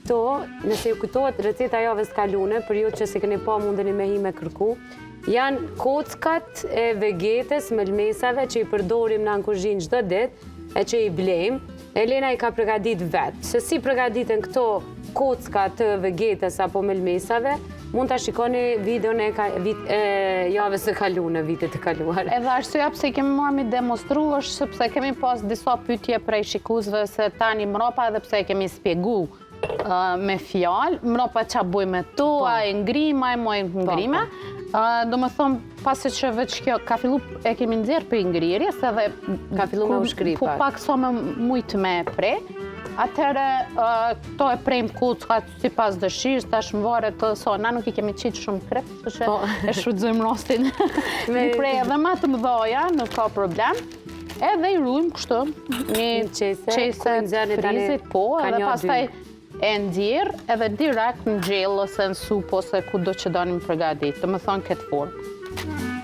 Këto, nëse ju kujtohet receta javës kalune, për ju që se keni pa mundeni me hi me kërku, janë kockat e vegetes, melmesave që i përdorim në kuzhinë çdo ditë, e që i blejmë. Elena i ka përgatit vetë. Se si përgatiten këto kocka të vegetes apo melmesave, mund të shikoni videon e javës e kalune, vitet e kaluar. Edhe arsyeja pse kemi marrë mi demonstru është sepse kemi pas disa pyetje prej shikuesve se tani mrapa edhe pse kemi spjegu me fjalë, mrapa qa buj me to, a e ngrima, e moj ngrime. Do më thonë, pasi që veç kjo ka fillu e kemi nxjerrë për ngrirjes edhe ka fillu me u shkripa. Po pak sa me mujtë me pre. Atëherë, këto e prejmë kockat si pas dëshirës, tash më varet të so, na nuk i kemi qitë shumë krep, që e shfrytëzojmë rastin. Mi prej edhe ma të mëdhoja, nuk ka problem. Edhe i rujmë kështu, një qese frizit, po, edhe pastaj e ndjerë edhe direkt në gjellë ose në supë ose ku do që donim përgatit, të më thonë këtë formë.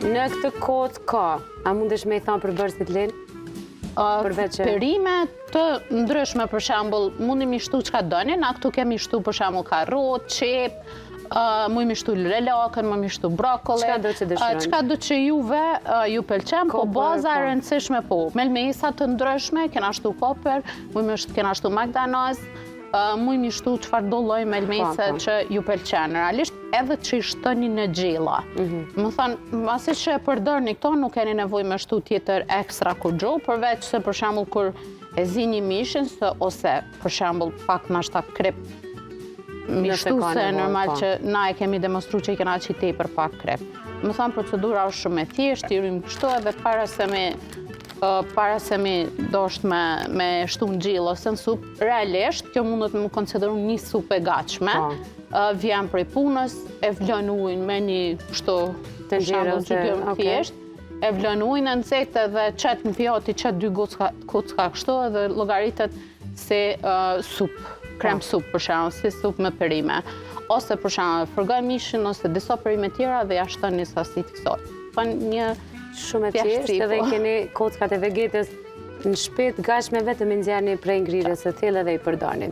Në këtë kodë ka, a mundesh me i thonë për bërësit linë? Perime të ndryshme, për shembull, mundi mi shtu çka doni, na këtu kemi shtu për shembull karrot, qep, mundi mi shtu lelakën, mundi mi shtu brokolli. Çka do që dëshironi? Çka do që juve ju pëlqen, po baza e rëndësishme po. Melmesa të ndryshme, kena shtu koper, kena shtu magdanoz, mundi mi shtu çfarë do lloj melmese që ju pëlqen. Realisht edhe që i shtoni në gjella. Më thonë, masi që e përdorni këto, nuk keni nevojë me shtu tjetër ekstra kurgjo, përveç se për shembull kur e zini mishin, ose për shembull pak nashta krep mishtu se normal që na e kemi demonstru që i kena që i tepër pak krep. Më thonë, procedura është shumë e thjeshtë, i rrim kështu edhe para se mi dosht me shtu në gjillë ose në supë, realisht, kjo mundet me më konsideru një supë e gatshme, vjen prej punës, e vlon ujnë me një kështu të shembull që kjo thjesht, e vlon ujnë në nxehtë dhe qet në pjati, qet 2 kocka kështu edhe llogaritet si supë, krem supë për shembull, si supë me perime. Ose për shembull, fërgoj mishin ose disa perime tjera dhe ja shton një sasi të kësaj. Një shumë e thjeshtë edhe keni kockat e vegetes në shtëpi gatshme vetëm i nxjerrni prej ngrirjes së thellë dhe i përdorni.